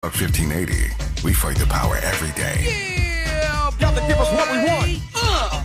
1580, we fight the power every day. Yeah, gotta give us what we want.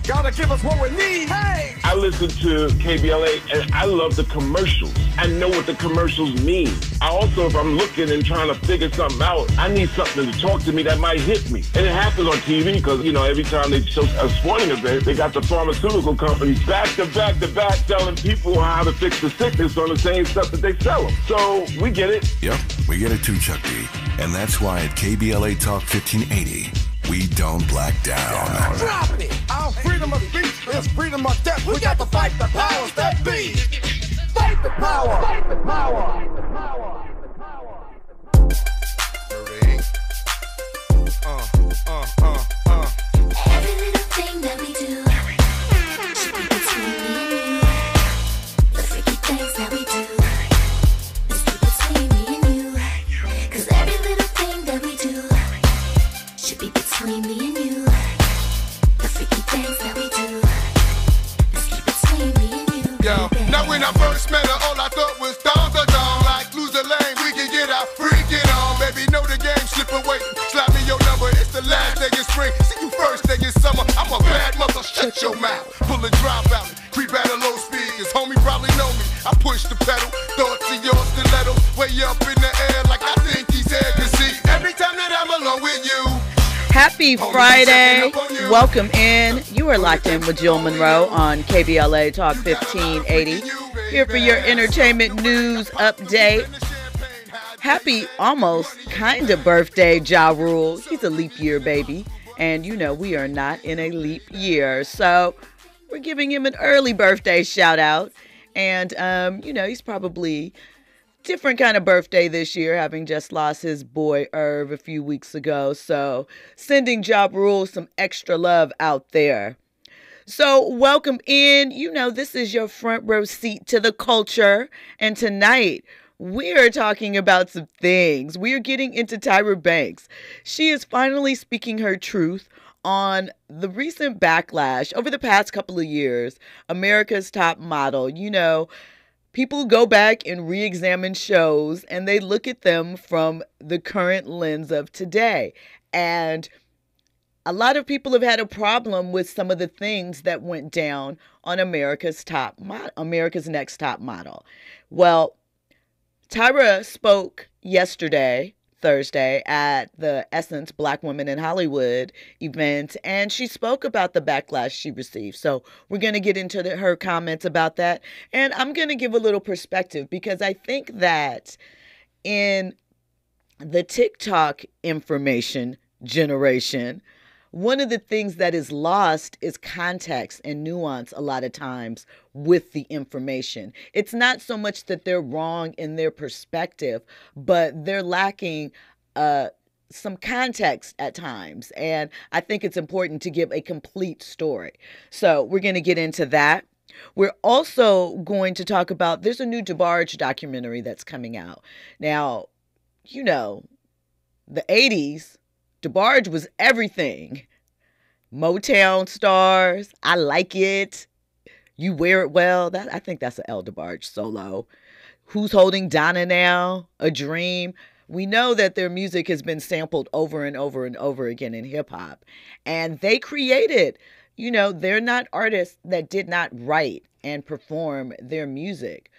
Gotta give us what we need. Hey! I listen to KBLA and I love the commercials. I know what the commercials mean. I also, if I'm looking and trying to figure something out, I need something to talk to me that might hit me. And it happens on TV because, you know, every time they show a sporting event, they got the pharmaceutical companies back to back to back telling people how to fix the sickness on the same stuff that they sell them. So we get it. Yep, we get it too, Chuck D. And that's why at KBLA Talk 1580, we don't black down. Drop it! Our freedom of speech is freedom of death. We got to fight the powers that be. Fight the power! Fight the power! Fight the power! Every little thing that we do should be between me and you. The freaky things that we do is between me and you. 'Cause every little thing that we do should be between me and you. The freaky things that we do is between me and you. Yo, now when I first met her, all I thought was dong da dong. Like lose a lane, we can get out, freak it on. Baby, know the game, slip away. Slap me your number, it's the last day of spring. See you first day in summer, I'm a bad mother, shut your mouth. Pull a drop out, creep at a low speed. His homie probably know me, I push the pedal. Thoughts of your stiletto, way up in the air like I think he's there. 'Cause see, every time that I'm alone with you. Happy Friday. Welcome in. You are locked in with Jill Monroe on KBLA Talk 1580. Here for your entertainment news update. Happy almost kind of birthday, Ja Rule. He's a leap year baby. And you know we are not in a leap year. So we're giving him an early birthday shout out. And, you know, he's probably different kind of birthday this year, having just lost his boy Irv a few weeks ago. So sending Ja Rule some extra love out there. So welcome in. You know, this is your front row seat to the culture. And tonight we are talking about some things. We are getting into Tyra Banks. She is finally speaking her truth on the recent backlash over the past couple of years. America's Top Model. You know, people go back and re-examine shows and they look at them from the current lens of today. And a lot of people have had a problem with some of the things that went down on America's Next Top Model. Well, Tyra spoke yesterday, Thursday, at the Essence Black Women in Hollywood event, and she spoke about the backlash she received. So we're going to get into her comments about that, and I'm going to give a little perspective because I think that in the TikTok information generation, one of the things that is lost is context and nuance a lot of times with the information. It's not so much that they're wrong in their perspective, but they're lacking some context at times. And I think it's important to give a complete story. So we're going to get into that. We're also going to talk about, there's a new DeBarge documentary that's coming out. Now, you know, the 80s, DeBarge was everything. Motown stars, I Like It, You Wear It Well. I think that's an El DeBarge solo. Who's Holding Donna Now? A Dream. We know that their music has been sampled over and over and over again in hip hop. And they created, you know, they're not artists that did not write and perform their music.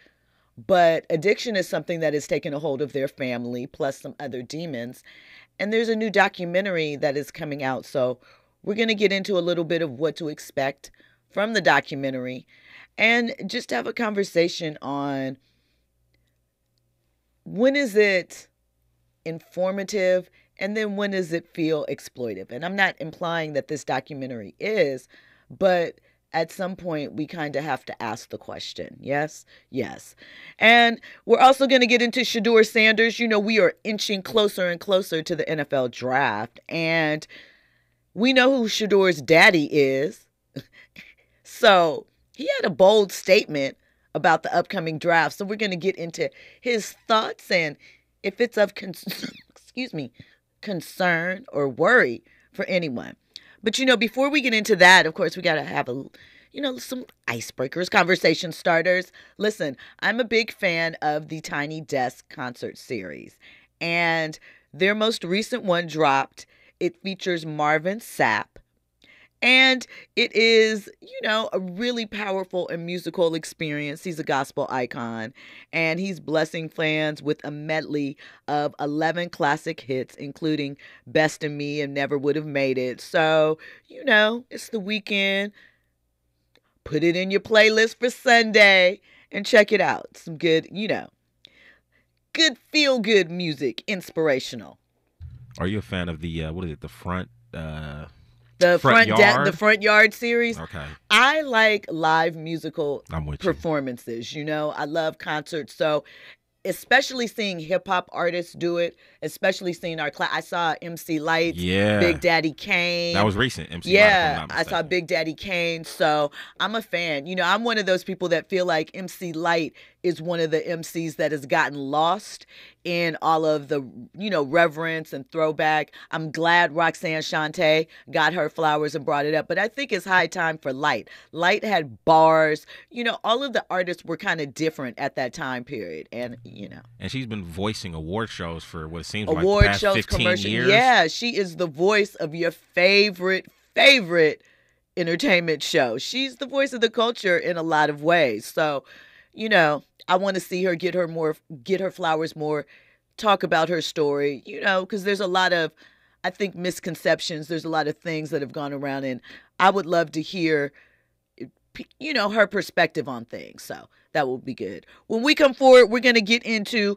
But addiction is something that has taken a hold of their family, plus some other demons. And there's a new documentary that is coming out. So we're going to get into a little bit of what to expect from the documentary and just have a conversation on when is it informative and then when does it feel exploitive. And I'm not implying that this documentary is, but at some point we kind of have to ask the question. Yes? Yes. And we're also going to get into Shedeur Sanders. You know, we are inching closer and closer to the NFL draft. And we know who Shedeur's daddy is. So he had a bold statement about the upcoming draft. So we're going to get into his thoughts and if it's of concern or worry for anyone. But, you know, before we get into that, of course, we got to have some icebreakers, conversation starters. Listen, I'm a big fan of the Tiny Desk concert series. And Their most recent one dropped. It features Marvin Sapp. And it is, a really powerful and musical experience. He's a gospel icon, and he's blessing fans with a medley of 11 classic hits, including Best of Me and Never Would Have Made It. So, it's the weekend. Put it in your playlist for Sunday and check it out. Some good, good feel-good music, inspirational. Are you a fan of the, the front... The front yard? The Front Yard series. Okay. I like live musical performances. I love concerts. So especially seeing hip hop artists do it, especially seeing our class. I saw MC Lights, Big Daddy Kane. That was recent. MC yeah, Light, if I'm not I saw Big Daddy Kane. So I'm a fan. I'm one of those people that feel like MC Light is one of the MCs that has gotten lost in all of the, reverence and throwback. I'm glad Roxanne Shante got her flowers and brought it up, but I think it's high time for Light. Light had bars. All of the artists were kind of different at that time period, and And she's been voicing award shows for what it seems award like the past shows, 15 commercial years. Yeah, she is the voice of your favorite entertainment show. She's the voice of the culture in a lot of ways. So, I want to see her get her flowers more, talk about her story, because there's a lot of, I think, misconceptions. There's a lot of things that have gone around, and I would love to hear, her perspective on things. So that will be good. When we come forward, we're going to get into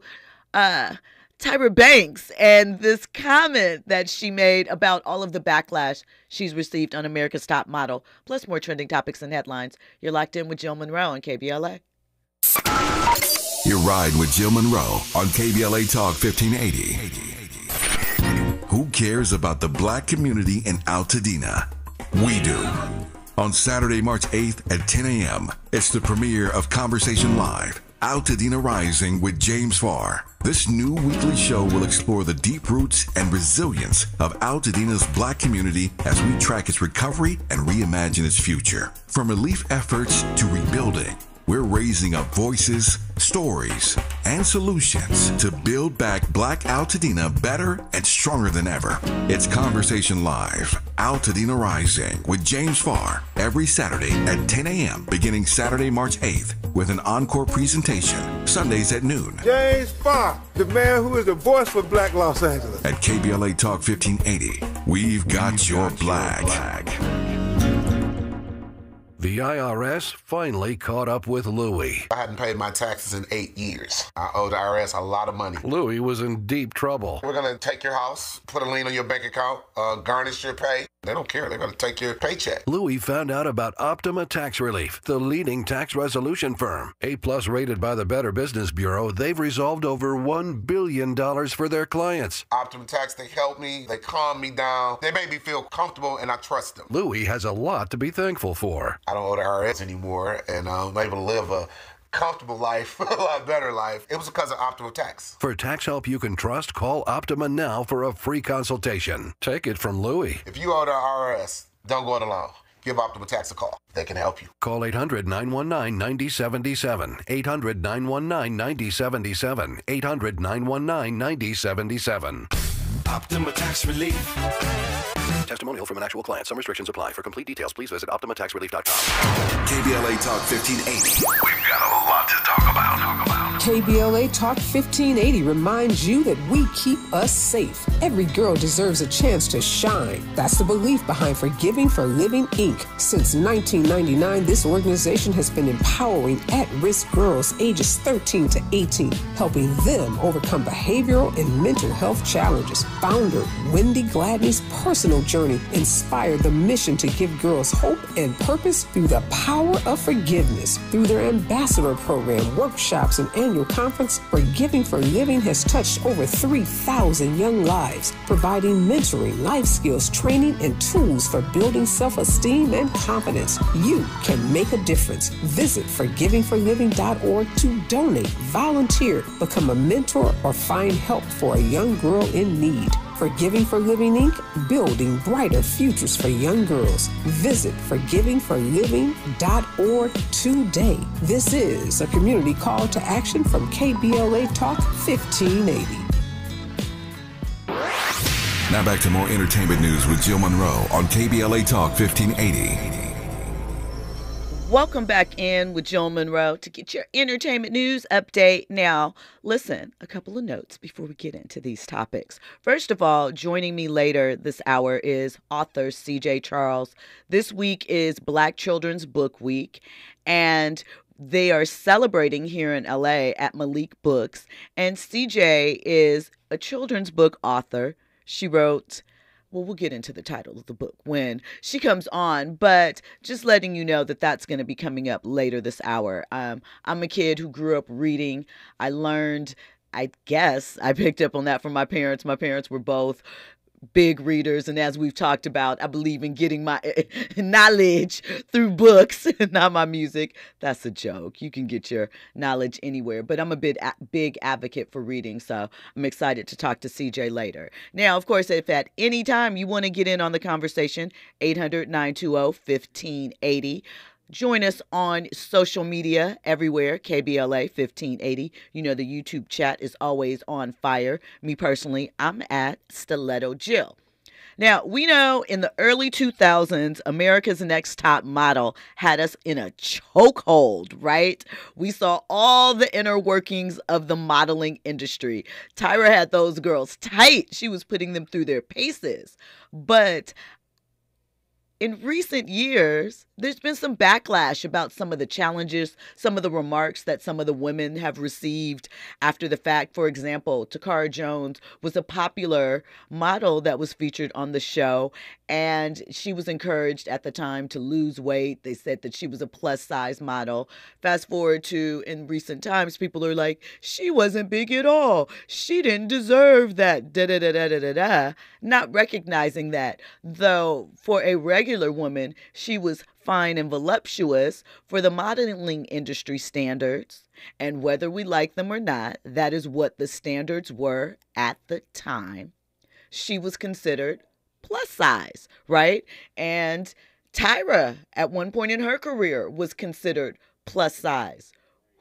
Tyra Banks and this comment that she made about all of the backlash she's received on America's Top Model, plus more trending topics and headlines. You're locked in with Jill Monroe on KBLA. Your ride with Jill Monroe on KBLA Talk 1580. Who cares about the black community in Altadena? We do. On Saturday, March 8th at 10 a.m., it's the premiere of Conversation Live, Altadena Rising with James Farr. This new weekly show will explore the deep roots and resilience of Altadena's black community as we track its recovery and reimagine its future. From relief efforts to rebuilding, we're raising up voices, stories, and solutions to build back Black Altadena better and stronger than ever. It's Conversation Live, Altadena Rising with James Farr every Saturday at 10 a.m. beginning Saturday, March 8th with an encore presentation, Sundays at noon. James Farr, the man who is the voice for Black Los Angeles. At KBLA Talk 1580, we've got your black. The IRS finally caught up with Louie. I hadn't paid my taxes in 8 years. I owe the IRS a lot of money. Louie was in deep trouble. We're going to take your house, put a lien on your bank account, garnish your pay. They don't care. They're going to take your paycheck. Louie found out about Optima Tax Relief, the leading tax resolution firm. A+ rated by the Better Business Bureau, they've resolved over $1 billion for their clients. Optima Tax, they help me. They calm me down. They make me feel comfortable, and I trust them. Louie has a lot to be thankful for. I don't owe the IRS anymore, and I'm able to live a comfortable life, a lot better life. It was because of Optima Tax. For tax help you can trust, call Optima now for a free consultation. Take it from Louie. If you owe the IRS, don't go it alone. Give Optima Tax a call. They can help you. Call 800-919-9077. 800-919-9077. 800-919-9077. Optima Tax Relief. Testimonial from an actual client. Some restrictions apply. For complete details, please visit OptimaTaxRelief.com. KBLA Talk 1580. We've got a lot to talk about. KBLA Talk 1580 reminds you that we keep us safe. Every girl deserves a chance to shine. That's the belief behind Forgiving for Living, Inc. Since 1999, this organization has been empowering at-risk girls ages 13 to 18, helping them overcome behavioral and mental health challenges. Founder Wendy Gladney's personal journey inspired the mission to give girls hope and purpose through the power of forgiveness. Through their ambassador program, workshops, and annual conference, Forgiving for Living has touched over 3,000 young lives, providing mentoring, life skills, training, and tools for building self-esteem and confidence. You can make a difference. Visit forgivingforliving.org to donate, volunteer, become a mentor, or find help for a young girl in need. Forgiving for Living, Inc., building brighter futures for young girls. Visit forgivingforliving.org today. This is a community call to action from KBLA Talk 1580. Now back to more entertainment news with Jill Monroe on KBLA Talk 1580. Welcome back in with Jill Monroe to get your entertainment news update. Now, listen, a couple of notes before we get into these topics. First of all, joining me later this hour is author CJ Charles. This week is Black Children's Book Week, and they are celebrating here in LA at Malik Books. And CJ is a children's book author. She wrote, well, we'll get into the title of the book when she comes on, but just letting you know that that's going to be coming up later this hour. I'm a kid who grew up reading. I learned, I guess, I picked up on that from my parents. My parents were both big readers, and as we've talked about, I believe in getting my knowledge through books, not my music. That's a joke. You can get your knowledge anywhere, but I'm a big advocate for reading, so I'm excited to talk to CJ later. Now, of course, if at any time you want to get in on the conversation, 800-920-1580. Join us on social media everywhere, KBLA 1580. You know, the YouTube chat is always on fire. Me personally, I'm at Stiletto Jill. Now, we know in the early 2000s, America's Next Top Model had us in a chokehold, right? We saw all the inner workings of the modeling industry. Tyra had those girls tight. She was putting them through their paces. But in recent years, there's been some backlash about some of the challenges, some of the remarks that some of the women have received after the fact. For example, Takara Jones was a popular model that was featured on the show, and she was encouraged at the time to lose weight. They said that she was a plus-size model. Fast forward to in recent times, people are like, she wasn't big at all. She didn't deserve that, da-da-da-da-da-da-da. Not recognizing that, though for a regular woman, she was fine and voluptuous for the modeling industry standards. And whether we like them or not, that is what the standards were at the time. She was considered plus size, right? And Tyra, at one point in her career, was considered plus size,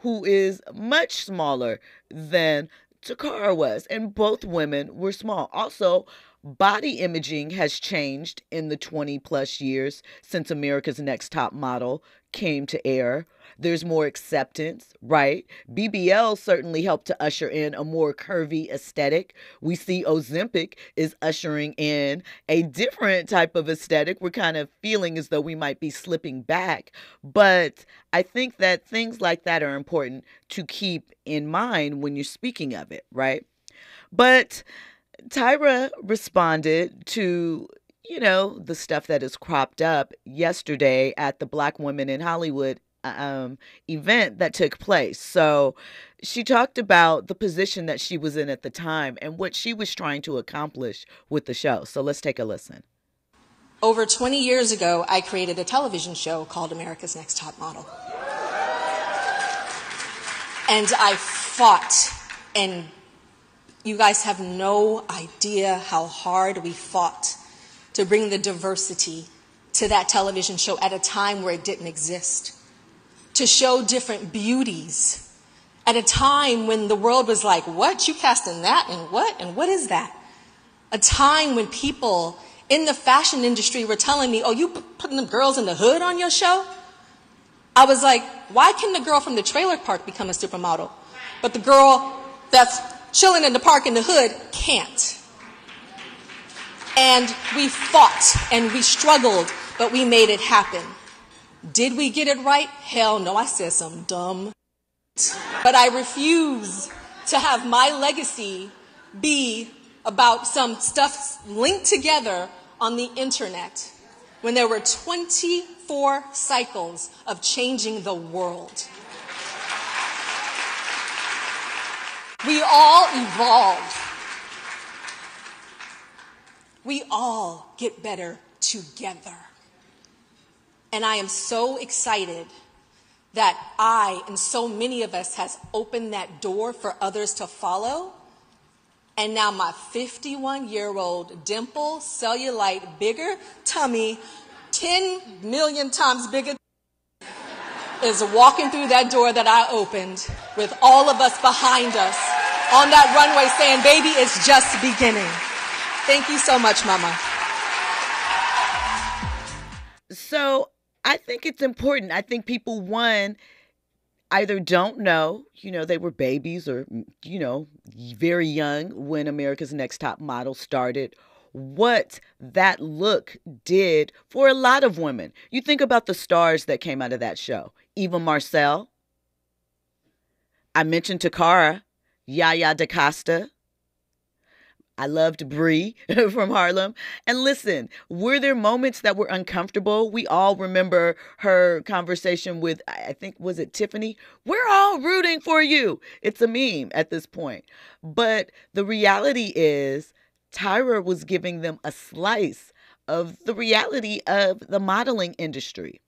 who is much smaller than Takara was. And both women were small. Also, body imaging has changed in the 20 plus years since America's Next Top Model came to air. There's more acceptance, right? BBL certainly helped to usher in a more curvy aesthetic. We see Ozempic is ushering in a different type of aesthetic. We're kind of feeling as though we might be slipping back. But I think that things like that are important to keep in mind when you're speaking of it, right? But Tyra responded to, you know, the stuff that is cropped up yesterday at the Black Women in Hollywood event that took place. So she talked about the position that she was in at the time and what she was trying to accomplish with the show. So let's take a listen. Over 20 years ago, I created a television show called America's Next Top Model. And I fought, and you guys have no idea how hard we fought to bring the diversity to that television show at a time where it didn't exist. To show different beauties at a time when the world was like, what? You casting that and what? And what is that? A time when people in the fashion industry were telling me, oh, you putting them girls in the hood on your show? I was like, why can the girl from the trailer park become a supermodel, but the girl that's chilling in the park in the hood can't? And we fought and we struggled, but we made it happen. Did we get it right? Hell no, I said some dumb. But I refuse to have my legacy be about some stuff linked together on the internet when there were 24 cycles of changing the world. We all evolve. We all get better together. And I am so excited that I and so many of us has opened that door for others to follow. And now my 51-year-old dimple, cellulite, bigger tummy, 10 million times bigger is walking through that door that I opened with all of us behind us on that runway saying, baby, it's just beginning. Thank you so much, Mama. So I think it's important. I think people, one, either don't know, they were babies or, very young when America's Next Top Model started, what that look did for a lot of women. You think about the stars that came out of that show. Eva Marcel. I mentioned Takara, Yaya DaCosta. I loved Brie from Harlem. And listen, were there moments that were uncomfortable? We all remember her conversation with, I think, was it Tiffany? We're all rooting for you. It's a meme at this point. But the reality is Tyra was giving them a slice of the reality of the modeling industry.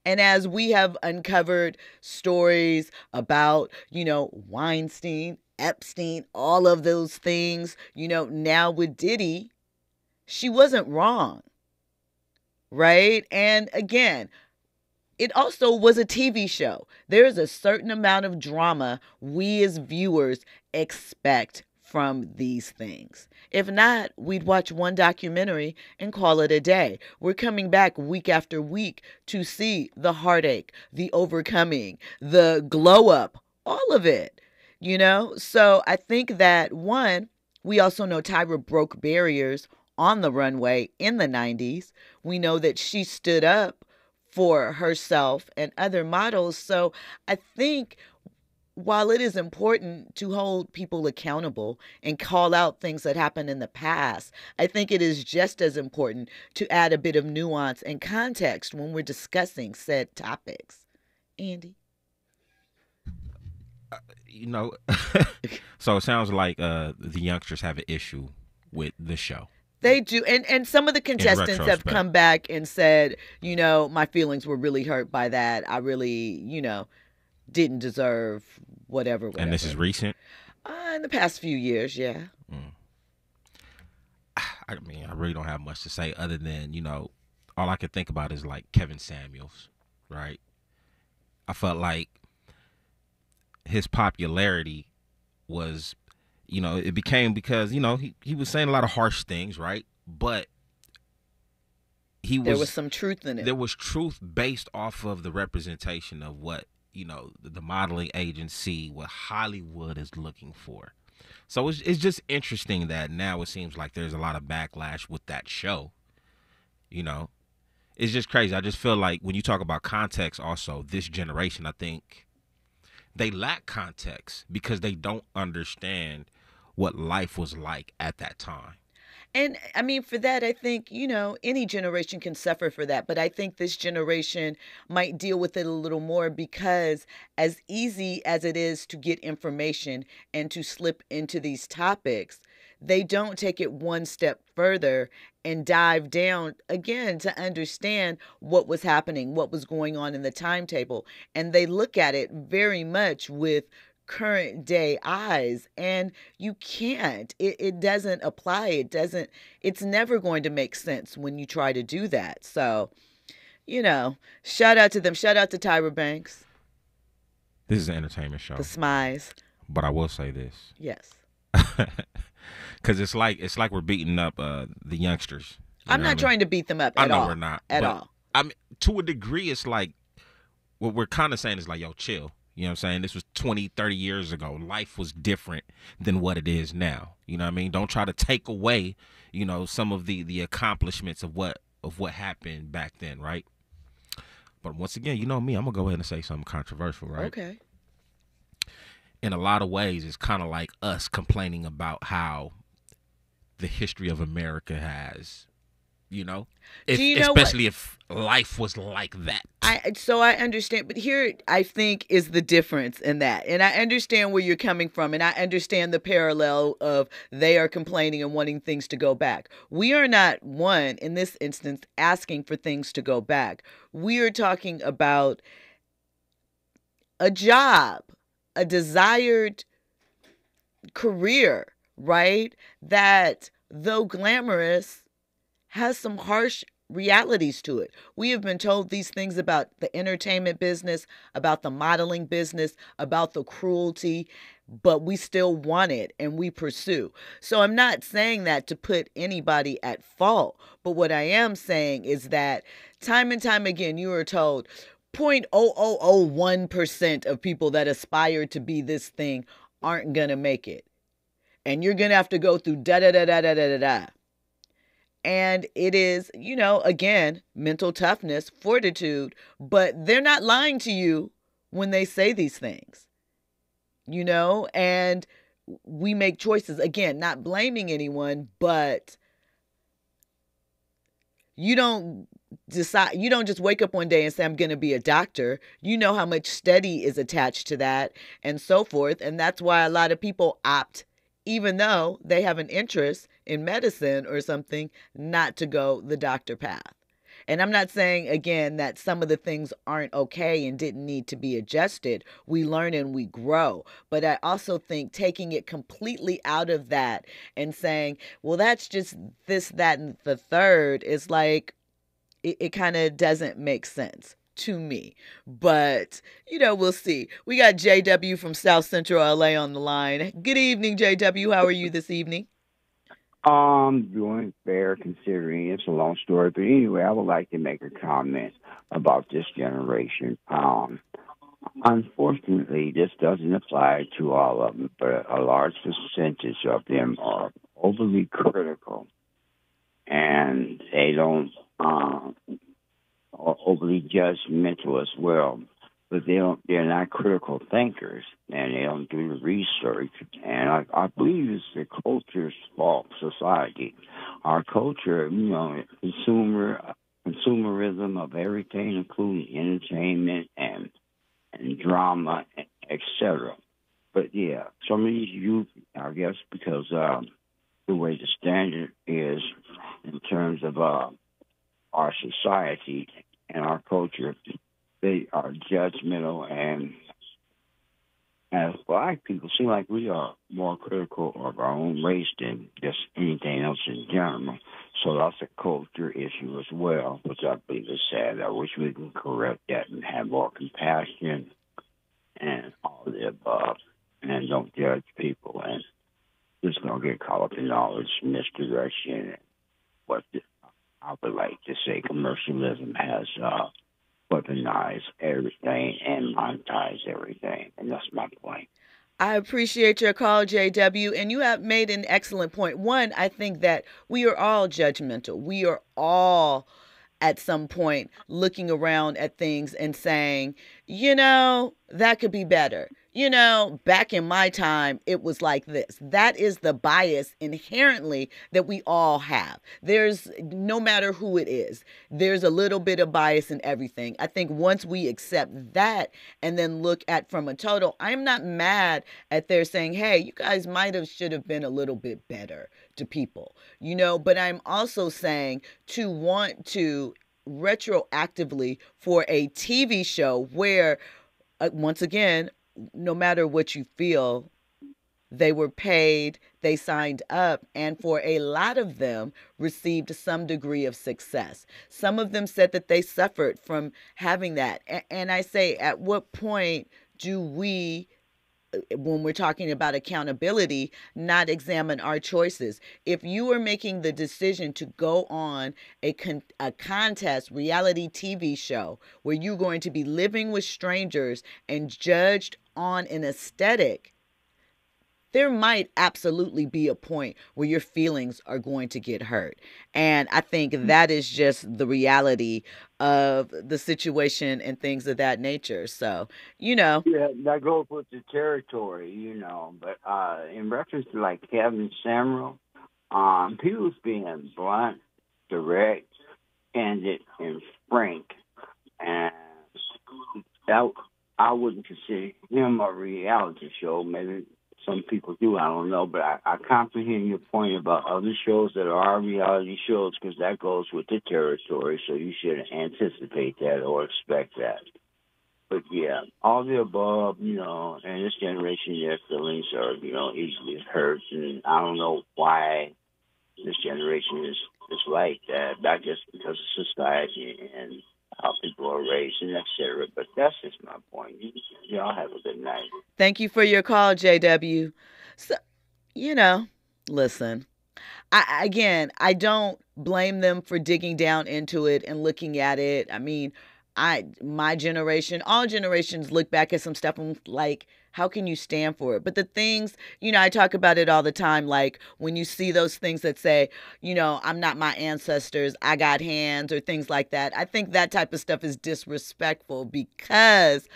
And as we have uncovered stories about, Weinstein, Epstein, all of those things, now with Diddy, she wasn't wrong, right? And again, it also was a TV show. There's a certain amount of drama we as viewers expect from these things. If not, we'd watch one documentary and call it a day. We're coming back week after week to see the heartache, the overcoming, the glow up, all of it. So I think that, one, we also know Tyra broke barriers on the runway in the 90s. We know that she stood up for herself and other models. So I think while it is important to hold people accountable and call out things that happened in the past, I think it is just as important to add a bit of nuance and context when we're discussing said topics. Andy? So it sounds like the youngsters have an issue with the show. They do. And some of the contestants have come back and said, my feelings were really hurt by that. I really, didn't deserve whatever. And this is recent? In the past few years, yeah. I mean, I really don't have much to say other than, all I could think about is like Kevin Samuels, right? I felt like his popularity was, it became because, he was saying a lot of harsh things, right? But there was some truth in it. There was truth based off of the representation of what, the modeling agency, what Hollywood is looking for. So it's just interesting that now it seems like there's a lot of backlash with that show. It's just crazy. I just feel like when you talk about context also, this generation, I think they lack context because they don't understand what life was like at that time. And I mean, for that, I think, any generation can suffer for that. But I think this generation might deal with it a little more because as easy as it is to get information and to slip into these topics, they don't take it one step further and dive down again to understand what was happening, what was going on in the timetable. And they look at it very much with current day eyes, and you can't. It doesn't apply. It's never going to make sense when you try to do that. So, shout out to them. Shout out to Tyra Banks. This is an entertainment show. The Smize. But I will say this. Yes. Because it's like we're beating up the youngsters. I'm not trying to beat them up at all. I know we're not. At all. I mean, to a degree, it's like what we're kind of saying is like, yo, chill. You know what I'm saying? This was 20, 30 years ago. Life was different than what it is now. You know what I mean? Don't try to take away, some of the accomplishments of what happened back then, right? But once again, you know me, I'm going to go ahead and say something controversial, right? Okay. In a lot of ways, it's kind of like us complaining about how the history of America has, especially if life was like that. So I understand, but here I think is the difference in that. And I understand where you're coming from, and I understand the parallel of they are complaining and wanting things to go back. We are not, one, in this instance, asking for things to go back. We are talking about a job, a desired career, right? That, though glamorous, has some harsh realities to it. We have been told these things about the entertainment business, about the modeling business, about the cruelty. but we still want it and we pursue. So I'm not saying that to put anybody at fault, but what I am saying is that time and time again, you are told 0.0001% of people that aspire to be this thing aren't going to make it. And you're going to have to go through da-da-da-da-da-da-da-da. And it is, you know, again, mental toughness, fortitude, but they're not lying to you when they say these things, you know, and we make choices, again, not blaming anyone, but you don't decide, you don't just wake up one day and say, I'm going to be a doctor. You know how much study is attached to that and so forth. And that's why a lot of people opt, even though they have an interest in medicine or something, not to go the doctor path. And I'm not saying, again, that some of the things aren't okay and didn't need to be adjusted. We learn and we grow. But I also think taking it completely out of that and saying, well, that's just this, that, and the third is like, it kind of doesn't make sense to me. But, you know, we'll see. We got JW from South Central LA on the line. Good evening, JW. How are you this evening? Doing fair considering it's a long story. But anyway, I would like to make a comment about this generation. Unfortunately, this doesn't apply to all of them, but a large percentage of them are overly critical, and they don't are overly judgmental as well. But they're not critical thinkers, and they don't do the research. And I believe it's the culture's fault, society. Our culture, you know, consumerism of everything, including entertainment and drama, etc. But yeah, some of these youth, I guess, because the way the standard is in terms of our society and our culture, they are judgmental, and as Black people, seem like we are more critical of our own race than just anything else in general. So that's a culture issue as well, which I believe is sad. I wish we could correct that and have more compassion and all of the above, and don't judge people and just don't get caught up in all this misdirection. What I would like to say, commercialism has weaponize everything and monetize everything. And that's my point. I appreciate your call, JW. And you have made an excellent point. One, I think that we are all judgmental. We are all at some point looking around at things and saying, you know, that could be better. You know, back in my time, it was like this. That is the bias inherently that we all have. There's, no matter who it is, there's a little bit of bias in everything. I think once we accept that and then look at from a total, I'm not mad at their saying, hey, you guys should have been a little bit better to people, you know, but I'm also saying to want to retroactively for a TV show where, once again, no matter what you feel, they were paid, they signed up, and for a lot of them received some degree of success. Some of them said that they suffered from having that. And I say, at what point do we, when we're talking about accountability, not examine our choices? If you are making the decision to go on a contest reality TV show where you're going to be living with strangers and judged on an aesthetic, there might absolutely be a point where your feelings are going to get hurt. And I think that is just the reality of the situation and things of that nature. So, you know. Yeah, that goes with the territory, you know. But in reference to like Kevin Samuel, he was being blunt, direct, candid, and frank. And that, I wouldn't consider him a reality show. Maybe some people do, I don't know. But I comprehend your point about other shows that are reality shows, because that goes with the territory, so you should anticipate that or expect that. But yeah, all the above, you know, and this generation, their feelings are, you know, easily hurt. And I don't know why this generation is like that, not just because of society and how people are raised and etc. But that's just my point. Y'all have a good night. Thank you for your call, JW. So, listen, I don't blame them for digging down into it and looking at it. I mean, my generation, all generations look back at some stuff and like, how can you stand for it? But the things, I talk about it all the time. Like when you see those things that say, I'm not my ancestors, I got hands, or things like that. I think that type of stuff is disrespectful because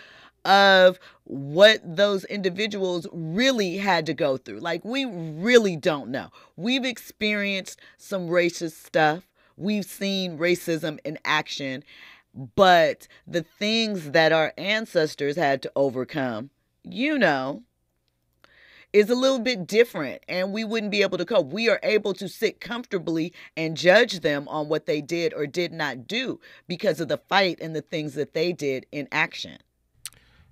of what those individuals really had to go through. Like, we really don't know. We've experienced some racist stuff. We've seen racism in action. But the things that our ancestors had to overcome, is a little bit different, and we wouldn't be able to cope. We are able to sit comfortably and judge them on what they did or did not do because of the fight and the things that they did in action.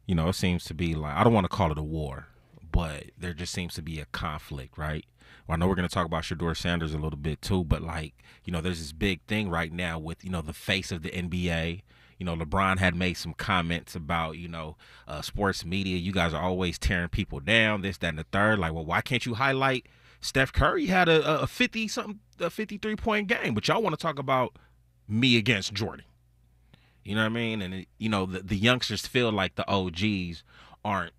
It seems to be like, I don't want to call it a war, but there just seems to be a conflict, right? Well, I know we're going to talk about Shedeur Sanders a little bit too, but there's this big thing right now with, the face of the NBA. LeBron had made some comments about, sports media. You guys are always tearing people down, this, that, and the third. Like, well, why can't you highlight Steph Curry had a 53-point game, but y'all want to talk about me against Jordan. You know what I mean? And, the youngsters feel like the OGs aren't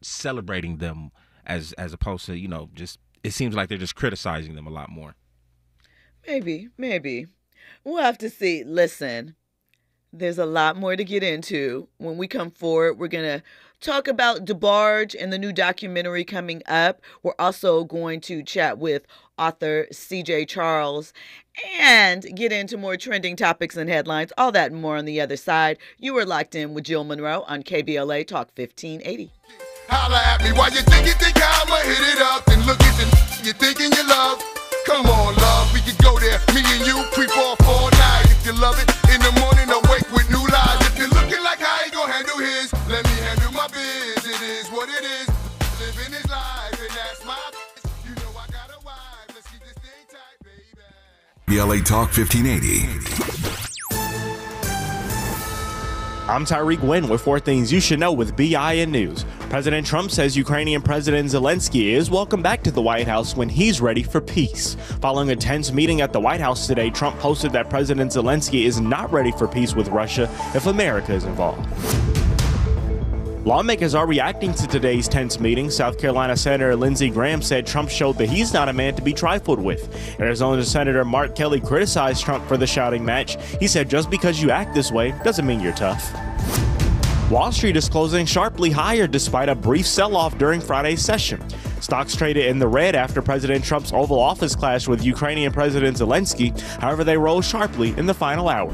celebrating them as opposed to, just, it seems like they're just criticizing them a lot more. Maybe. We'll have to see. Listen. There's a lot more to get into. When we come forward, we're going to talk about DeBarge and the new documentary coming up. We're also going to chat with author C.J. Charles and get into more trending topics and headlines. All that and more on the other side. You are locked in with Jill Monroe on KBLA Talk 1580. Holla at me while you think I'ma hit it up and look at the you thinking you love. Come on, love, we could go there. Me and you creep off all night. If you love it, in the morning awake with new lies. If you're looking like how he gon' handle his, let me handle my biz. It is what it is. Living his life, and that's my biz. You know I got a wife. Let's keep this thing tight, baby. KBLA Talk 1580. I'm Tyreek Wynn with 4 things you should know with BIN News. President Trump says Ukrainian President Zelensky is welcome back to the White House when he's ready for peace. Following a tense meeting at the White House today, Trump posted that President Zelensky is not ready for peace with Russia if America is involved. Lawmakers are reacting to today's tense meeting. South Carolina Senator Lindsey Graham said Trump showed that he's not a man to be trifled with. Arizona Senator Mark Kelly criticized Trump for the shouting match. He said just because you act this way doesn't mean you're tough. Wall Street is closing sharply higher despite a brief sell-off during Friday's session. Stocks traded in the red after President Trump's Oval Office clash with Ukrainian President Zelensky. However, they rose sharply in the final hour.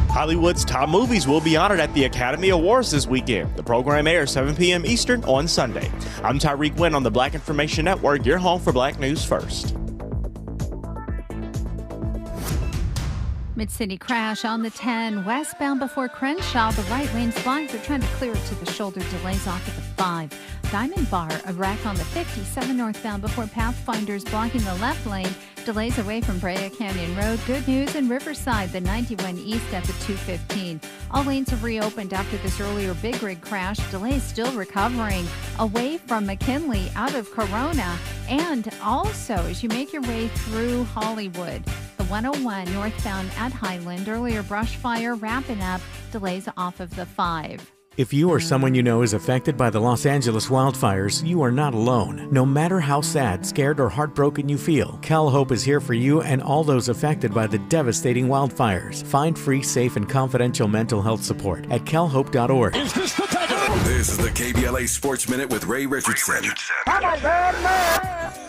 Hollywood's top movies will be honored at the Academy Awards this weekend. The program airs 7 p.m. Eastern on Sunday. I'm Tyreek Wynn on the Black Information Network, your home for Black News First. Mid-city crash on the 10 westbound before Crenshaw. The right lane's blocked. They're trying to clear it to the shoulder. Delays off at the 5. Diamond Bar, a wreck on the 57 northbound before Pathfinders blocking the left lane. Delays away from Brea Canyon Road. Good news in Riverside, the 91 east at the 215. All lanes have reopened after this earlier big rig crash. Delays still recovering away from McKinley out of Corona. And also, as you make your way through Hollywood, the 101 northbound at Highland, earlier brush fire wrapping up. Delays off of the 5. If you or someone you know is affected by the Los Angeles wildfires, you are not alone. No matter how sad, scared, or heartbroken you feel, Cal Hope is here for you and all those affected by the devastating wildfires. Find free, safe, and confidential mental health support at calhope.org. This is the KBLA Sports Minute with Ray Richardson.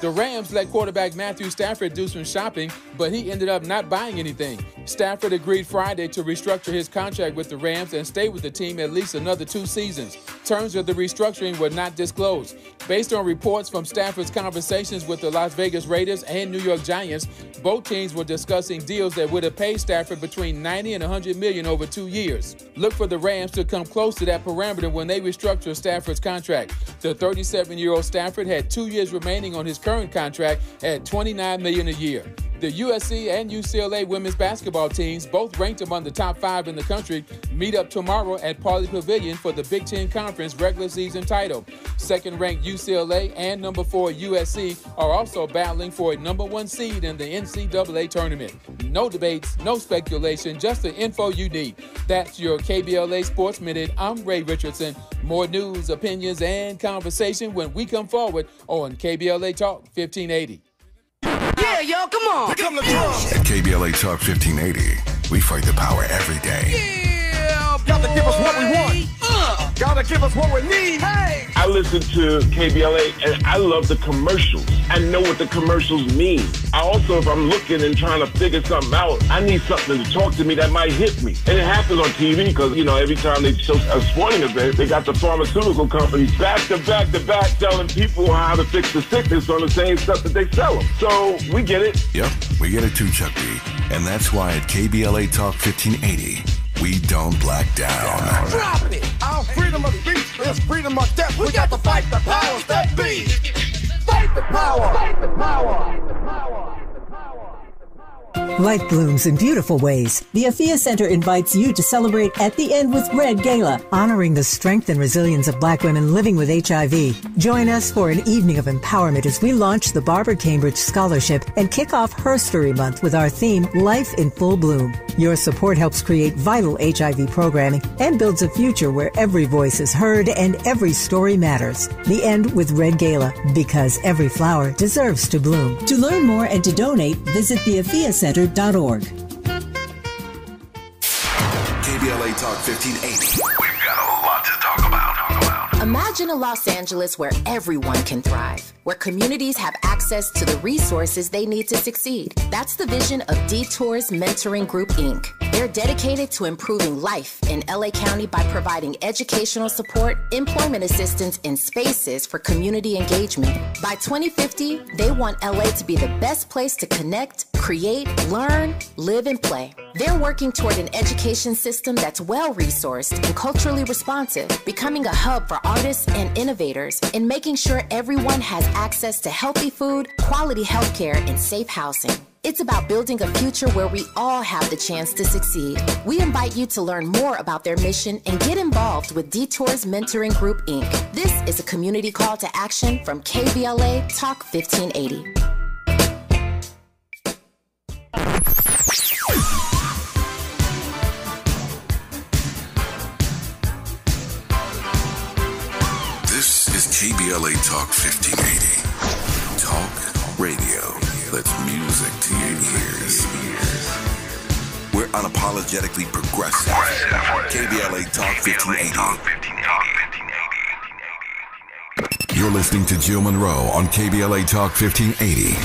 The Rams let quarterback Matthew Stafford do some shopping, but he ended up not buying anything. Stafford agreed Friday to restructure his contract with the Rams and stay with the team at least another 2 seasons. Terms of the restructuring were not disclosed. Based on reports from Stafford's conversations with the Las Vegas Raiders and New York Giants, both teams were discussing deals that would have paid Stafford between $90 and $100 million over 2 years. Look for the Rams to come close to that parameter when they restructure Stafford's contract. The 37-year-old Stafford had 2 years remaining on his current contract at $29 million a year. The USC and UCLA women's basketball teams, both ranked among the top 5 in the country, meet up tomorrow at Pauley Pavilion for the Big Ten Conference regular season title. Second-ranked UCLA and number 4 USC are also battling for a number 1 seed in the NCAA tournament. No debates, no speculation, just the info you need. That's your KBLA Sports Minute. I'm Ray Richardson. More news, opinions, and conversation when we come forward on KBLA Talk 1580. Yeah, yo, come on. Here come the drums. At KBLA Talk 1580, we fight the power every day. Yeah, gotta give us what we want. Gotta give us what we need. Hey. I listen to KBLA and I love the commercials. I know what the commercials mean. I also, if I'm looking and trying to figure something out, I need something to talk to me that might hit me. And it happens on TV because, you know, every time they show a sporting event, they got the pharmaceutical companies back to back to back telling people how to fix the sickness on the same stuff that they sell them. So we get it. Yep, we get it too, Chuck D. And that's why at KBLA Talk 1580, we don't black down. Drop it. Our freedom of speech is freedom of death. We got to fight the powers that be. Fight the power. Fight the power. Fight the power. Life blooms in beautiful ways. The Afia Center invites you to celebrate At the End with Red Gala, honoring the strength and resilience of Black women living with HIV. Join us for an evening of empowerment as we launch the Barbara Cambridge Scholarship and kick off Herstory Month with our theme, Life in Full Bloom. Your support helps create vital HIV programming and builds a future where every voice is heard and every story matters. The End with Red Gala, because every flower deserves to bloom. To learn more and to donate, visit theafiacenter.org. KBLA Talk 1580. We've got a lot to talk about. Imagine a Los Angeles where everyone can thrive, where communities have access to the resources they need to succeed. That's the vision of Detours Mentoring Group, Inc. They're dedicated to improving life in LA County by providing educational support, employment assistance, and spaces for community engagement. By 2050, they want LA to be the best place to connect, create, learn, live, and play. They're working toward an education system that's well-resourced and culturally responsive, becoming a hub for artists and innovators, and making sure everyone has access to healthy food, quality healthcare, and safe housing. It's about building a future where we all have the chance to succeed. We invite you to learn more about their mission and get involved with Detours Mentoring Group, Inc. This is a community call to action from KBLA Talk 1580. This is KBLA Talk 1580. Talk radio. That's music to your ears. We're unapologetically progressive. KBLA Talk 1580. You're listening to Jill Monroe on KBLA Talk 1580.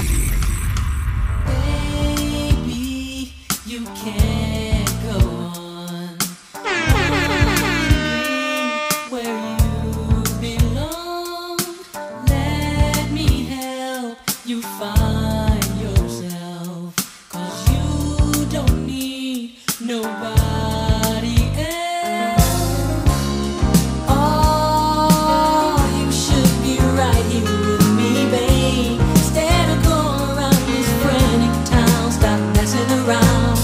Baby, you can't go on where you belong. Let me help you find yourself, 'cause you don't need nobody else. Oh, you should be right here with me, babe. Instead of going around this frantic town, stop messing around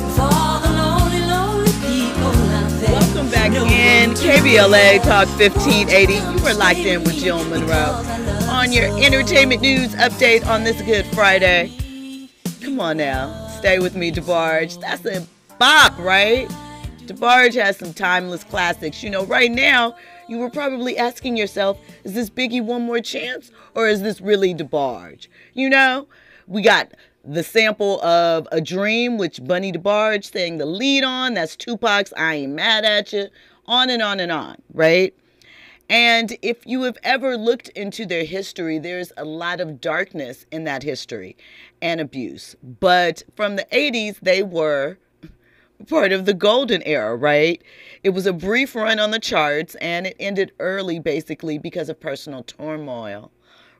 with all the lonely, lonely people out there. Welcome back in KBLA Talk 1580. You were locked in with Jill Monroe on your entertainment news update on this Good Friday. Come on now, stay with me, DeBarge. That's a bop, right? DeBarge has some timeless classics. You know, right now, you were probably asking yourself, is this Biggie One More Chance, or is this really DeBarge? You know, we got the sample of A Dream, which Bunny DeBarge sang the lead on. That's Tupac's I Ain't Mad At You. On and on and on, right? And if you have ever looked into their history, there's a lot of darkness in that history and abuse. But from the 80s, they were part of the golden era, right? It was a brief run on the charts, and it ended early, basically, because of personal turmoil,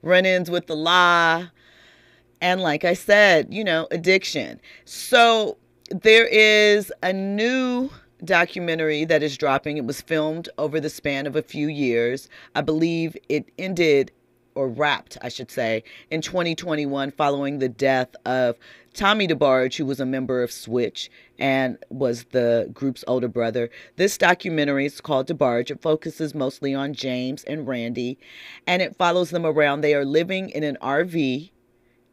run-ins with the law, and like I said, you know, addiction. So there is a new documentary that is dropping. It was filmed over the span of a few years. I believe it ended or wrapped, I should say, in 2021 following the death of Tommy DeBarge, who was a member of Switch and was the group's older brother. This documentary is called DeBarge. It focuses mostly on James and Randy, and it follows them around. They are living in an RV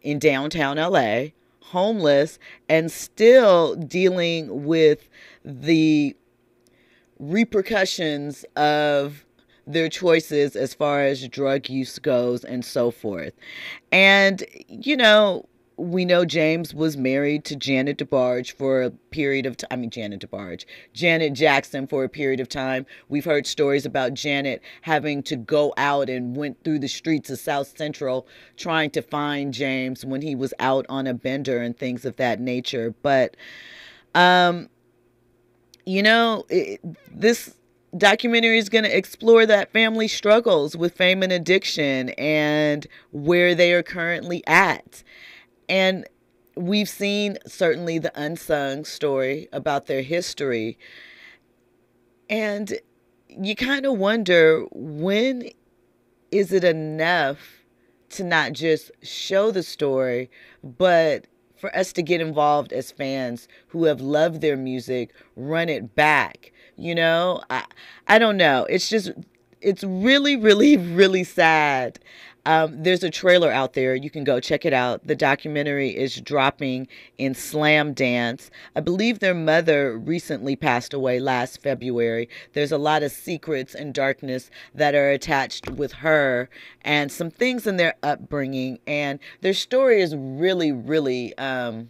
in downtown LA, homeless, and still dealing with the repercussions of their choices as far as drug use goes and so forth. And, you know, we know James was married to Janet DeBarge for a period of time. Janet Jackson for a period of time. We've heard stories about Janet having to go out and went through the streets of South Central trying to find James when he was out on a bender and things of that nature. But, you know, this documentary is going to explore that family struggles with fame and addiction and where they are currently at. And we've seen certainly the unsung story about their history. And you kind of wonder, when is it enough to not just show the story, but for us to get involved as fans who have loved their music, run it back? You know, I don't know. It's really, really, really sad. There's a trailer out there. You can go check it out. The documentary is dropping in Slam Dance. I believe their mother recently passed away last February. There's a lot of secrets and darkness that are attached with her and some things in their upbringing. And their story is really, really, I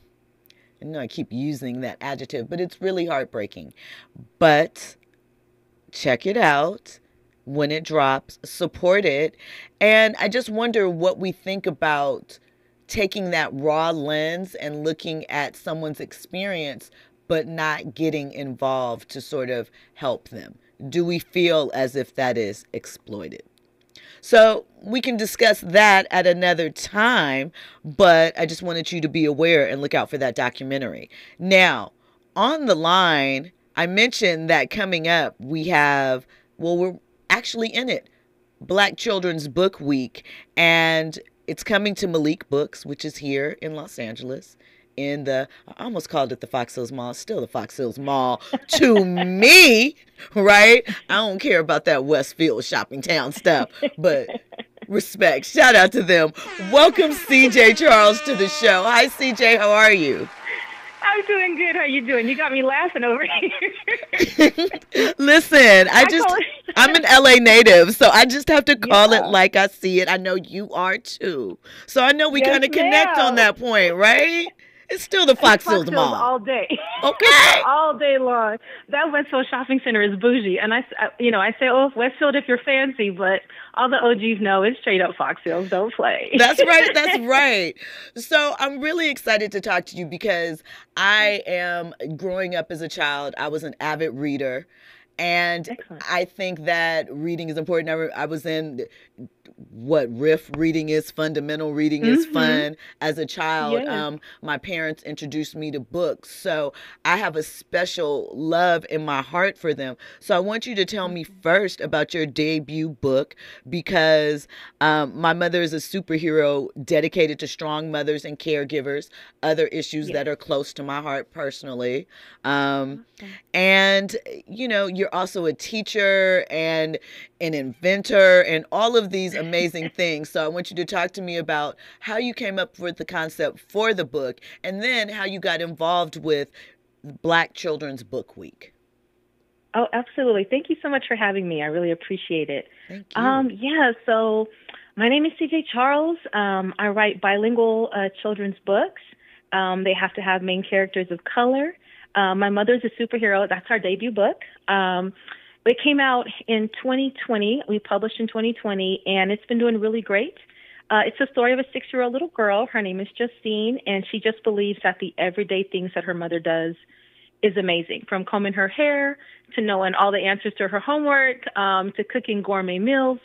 know I keep using that adjective, but it's really heartbreaking. But check it out. When it drops, support it. And I just wonder what we think about taking that raw lens and looking at someone's experience, but not getting involved to sort of help them. Do we feel as if that is exploited? So we can discuss that at another time, but I just wanted you to be aware and look out for that documentary. Now, on the line, I mentioned that coming up, we have, we're actually in it, Black Children's Book Week, and it's coming to Malik Books, which is here in Los Angeles in the, I almost called it the Fox Hills Mall, still the Fox Hills Mall to me, right? I don't care about that Westfield shopping town stuff, but respect, shout out to them. Welcome CJ Charles to the show. Hi CJ, how are you? I'm doing good. How you doing? You got me laughing over here. Listen, I'm an LA native, so I just have to call it like I see it. I know you are too. So I know we kind of connect on that point, right? It's still the Fox Hills Mall. All day. Okay. All day long. That Westfield Shopping Center is bougie. And I say, oh, Westfield if you're fancy, but all the OGs know it's straight up Fox Hills. Don't play. That's right. That's right. So I'm really excited to talk to you because I am, growing up as a child, I was an avid reader. And excellent. I think that reading is important. I was in what riff reading is, fundamental reading is fun. As a child, my parents introduced me to books. So I have a special love in my heart for them. So I want you to tell me first about your debut book, because my mother is a superhero dedicated to strong mothers and caregivers, other issues that are close to my heart personally. And, you know, you're also a teacher and an inventor and all of these amazing things. So I want you to talk to me about how you came up with the concept for the book and then how you got involved with Black Children's Book Week. Oh, absolutely. Thank you so much for having me. I really appreciate it. Thank you. So my name is CJ Charles. I write bilingual children's books. They have to have main characters of color. My mother's a superhero. That's our debut book. It came out in 2020. We published in 2020, and it's been doing really great. It's a story of a 6-year-old little girl. Her name is Justine, and she just believes that the everyday things that her mother does is amazing, from combing her hair to knowing all the answers to her homework, to cooking gourmet meals.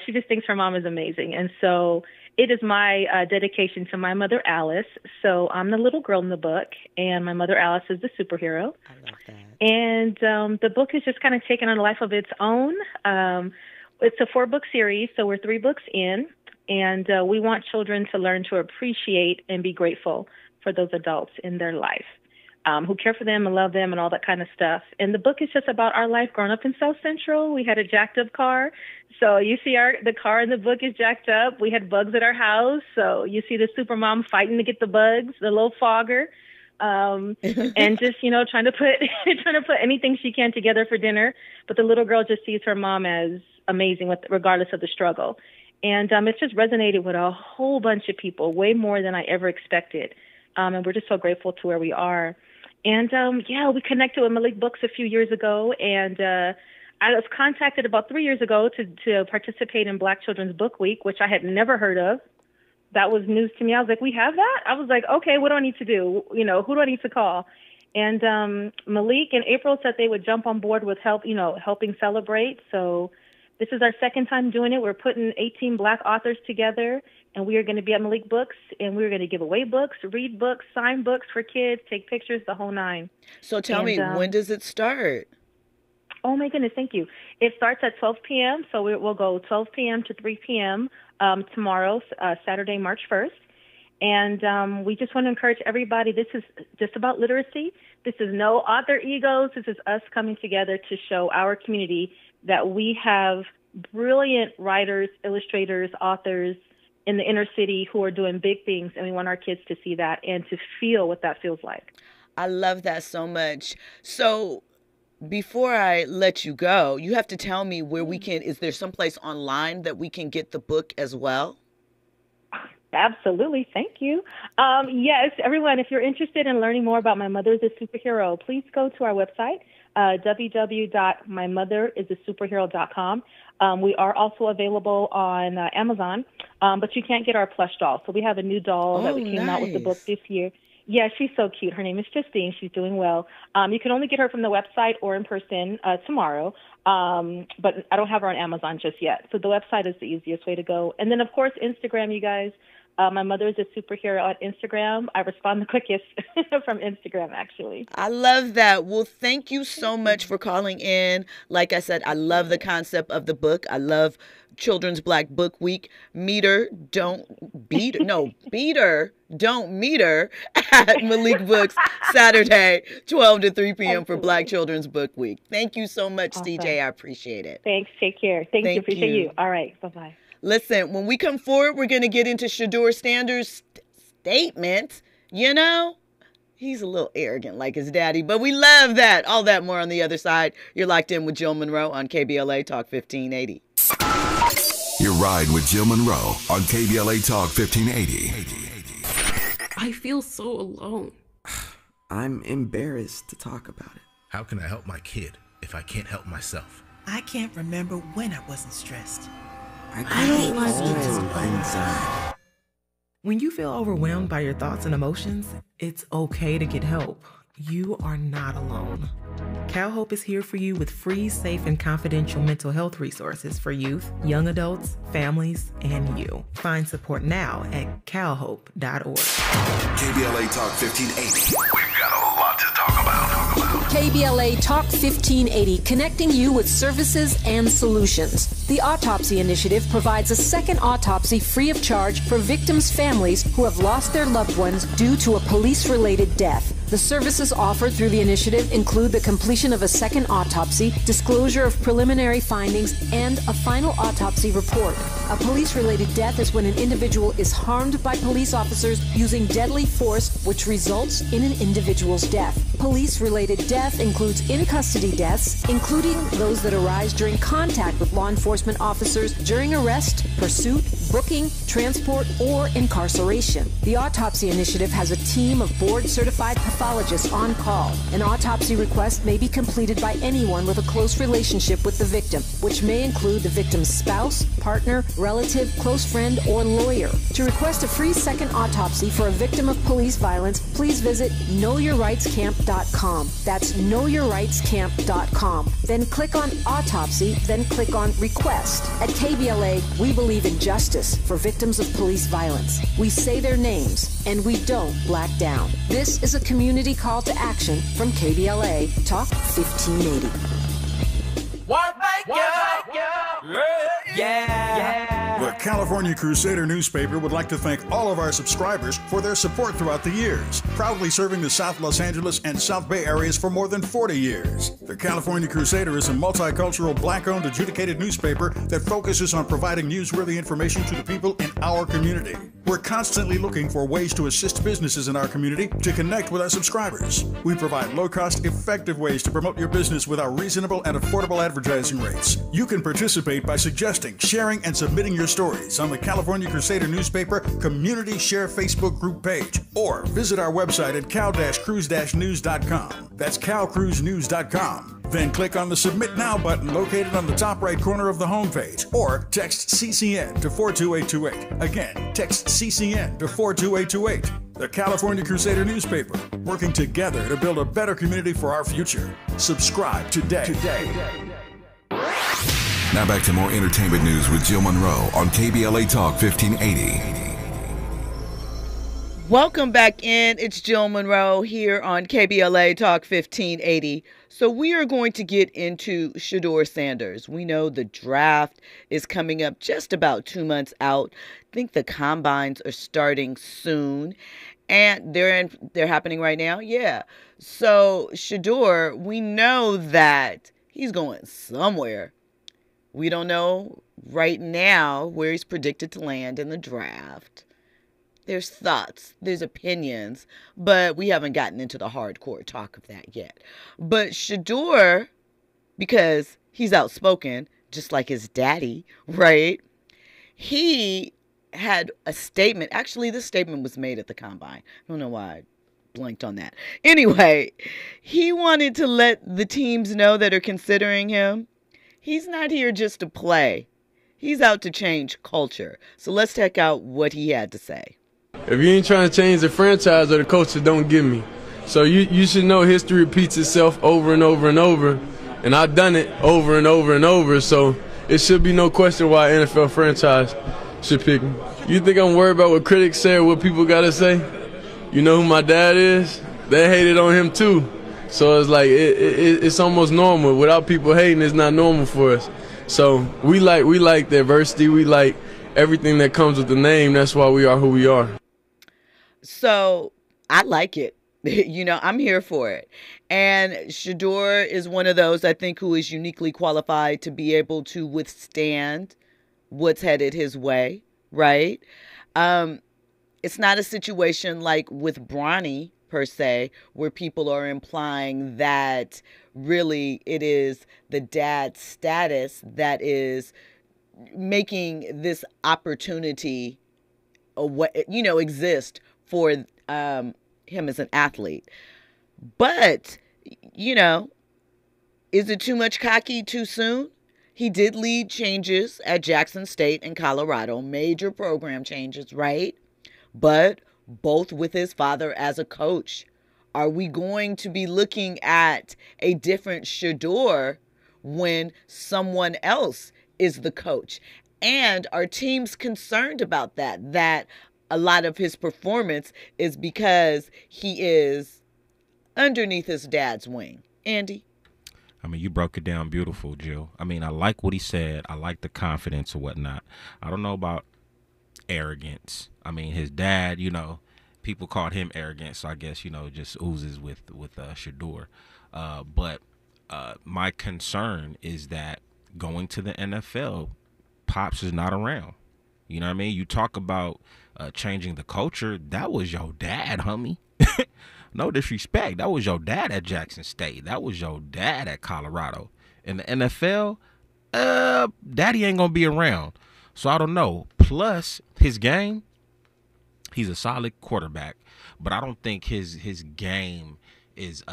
She just thinks her mom is amazing. And so it is my dedication to my mother, Alice. So I'm the little girl in the book, and my mother, Alice, is the superhero. I love that. And the book is just kind of taken on a life of its own. It's a 4-book series, so we're 3 books in. And we want children to learn to appreciate and be grateful for those adults in their life who care for them and love them and all that kind of stuff. And the book is just about our life growing up in South Central. We had a jacked up car. So you see the car in the book is jacked up. We had bugs at our house. So you see the super mom fighting to get the bugs, the little fogger. And just, trying to put anything she can together for dinner. But the little girl just sees her mom as amazing regardless of the struggle. And it's just resonated with a whole bunch of people, way more than I ever expected. And we're just so grateful to where we are. And, we connected with Malik Books a few years ago. And I was contacted about 3 years ago to participate in Black Children's Book Week, which I had never heard of. That was news to me. I was like, we have that? I was like, okay, what do I need to do? Who do I need to call? And Malik and April said they would jump on board with helping celebrate. So this is our second time doing it. We're putting 18 Black authors together, and we are going to be at Malik Books, and we're going to give away books, read books, sign books for kids, take pictures, the whole nine. So tell me, when does it start? Oh, my goodness, thank you. It starts at 12 p.m., so we'll go 12 p.m. to 3 p.m. Tomorrow, Saturday, March 1st. And we just want to encourage everybody, this is just about literacy. This is no author egos. This is us coming together to show our community that we have brilliant writers, illustrators, authors in the inner city who are doing big things, and we want our kids to see that and to feel what that feels like. I love that so much. So before I let you go, you have to tell me where we can, is there someplace online that we can get the book as well? Absolutely. Thank you. Yes, everyone, if you're interested in learning more about My Mother is a Superhero, please go to our website, www.mymotherisaSuperhero.com. We are also available on Amazon, but you can't get our plush doll. So we have a new doll that we came out with the book this year. Yeah, she's so cute. Her name is Justine. She's doing well. You can only get her from the website or in person tomorrow, but I don't have her on Amazon just yet. So the website is the easiest way to go. And then, of course, Instagram, you guys. My Mother is a Superhero on Instagram. I respond the quickest from Instagram, actually. I love that. Well, thank you so much for calling in. Like I said, I love the concept of the book. I love Children's Black Book Week. Meet her, don't beat her. No, beat her, don't meet her at Malik Books Saturday, 12 to 3 p.m. for Black Children's Book Week. Thank you so much, Awesome. CJ. I appreciate it. Thanks. Take care. Thank you. Appreciate you. All right. Bye-bye. Listen, when we come forward, we're going to get into Shedeur Sanders' statement. You know, he's a little arrogant like his daddy, but we love that. All that more on the other side. You're locked in with Jill Monroe on KBLA Talk 1580. Your ride with Jill Monroe on KBLA Talk 1580. I feel so alone. I'm embarrassed to talk about it. How can I help my kid if I can't help myself? I can't remember when I wasn't stressed. I don't like inside. When you feel overwhelmed by your thoughts and emotions, it's okay to get help. You are not alone. CalHope is here for you with free, safe, and confidential mental health resources for youth, young adults, families, and you. Find support now at calhope.org. KBLA Talk 1580. We've got a lot to talk about. KBLA Talk 1580, connecting you with services and solutions. The Autopsy Initiative provides a second autopsy free of charge for victims' families who have lost their loved ones due to a police-related death. The services offered through the initiative include the completion of a second autopsy, disclosure of preliminary findings, and a final autopsy report. A police-related death is when an individual is harmed by police officers using deadly force, which results in an individual's death. Police-related death includes in-custody deaths, including those that arise during contact with law enforcement officers during arrest, pursuit, booking, transport, or incarceration. The Autopsy Initiative has a team of board-certified pathologists on call. An autopsy request may be completed by anyone with a close relationship with the victim, which may include the victim's spouse, partner, relative, close friend, or lawyer. To request a free second autopsy for a victim of police violence, please visit knowyourrightscamp.com. That's knowyourrightscamp.com. Then click on Autopsy, then click on Request. At KBLA, we believe in justice for victims of police violence. We say their names, and we don't black down. This is a community call to action from KBLA Talk 1580. What make you? Yeah. Where California Crusader newspaper would like to thank all of our subscribers for their support throughout the years, proudly serving the South Los Angeles and South Bay areas for more than 40 years. The California Crusader is a multicultural, black-owned, adjudicated newspaper that focuses on providing newsworthy information to the people in our community. We're constantly looking for ways to assist businesses in our community to connect with our subscribers. We provide low-cost, effective ways to promote your business with our reasonable and affordable advertising rates. You can participate by suggesting, sharing, and submitting your stories on the California Crusader newspaper Community Share Facebook group page, or visit our website at cal-cruise-news.com. That's calcruisenews.com. Then click on the Submit Now button located on the top right corner of the homepage, or text CCN to 42828. Again, text CCN to 42828. The California Crusader newspaper, working together to build a better community for our future. Subscribe today. Now back to more entertainment news with Jill Monroe on KBLA Talk 1580. Welcome back in. It's Jill Monroe here on KBLA Talk 1580. So we are going to get into Shedeur Sanders. We know the draft is coming up just about 2 months out. I think the combines are starting soon. And they're happening right now? Yeah. So Shedeur, we know that he's going somewhere. We don't know right now where he's predicted to land in the draft. There's thoughts, there's opinions, but we haven't gotten into the hardcore talk of that yet. But Shedeur, because he's outspoken, just like his daddy, right? He had a statement. Actually, this statement was made at the combine. I don't know why I blanked on that. Anyway, he wanted to let the teams know that are considering him. He's not here just to play. He's out to change culture. So let's check out what he had to say. If you ain't trying to change the franchise or the culture, don't give me. So you should know history repeats itself over and over and over. And I've done it over and over and over. So it should be no question why an NFL franchise should pick me. You think I'm worried about what critics say or what people got to say? You know who my dad is? They hated on him too. So it's like it's almost normal. Without people hating, it's not normal for us. So we like diversity. We like everything that comes with the name. That's why we are who we are. So I like it. You know, I'm here for it. And Shedeur is one of those, I think, who is uniquely qualified to be able to withstand what's headed his way, right? It's not a situation like with Bronny, per se, where people are implying that really it is the dad status that is making this opportunity exist for him as an athlete. But, is it too much cocky too soon? He did lead changes at Jackson State and Colorado, major program changes, right? But both with his father as a coach. Are we going to be looking at a different Shedeur when someone else is the coach? And are teams concerned about that a lot of his performance is because he is underneath his dad's wing? Andy? I mean, you broke it down beautiful, Jill. I mean, I like what he said. I like the confidence and whatnot. I don't know about arrogance. I mean, his dad, people called him arrogant, so I guess, just oozes with Shedeur. But my concern is that going to the NFL, Pops is not around. You know what I mean? You talk about changing the culture. That was your dad, homie. No disrespect. That was your dad at Jackson State. That was your dad at Colorado. In the NFL, daddy ain't going to be around. So I don't know. Plus, his game, he's a solid quarterback, but I don't think his game is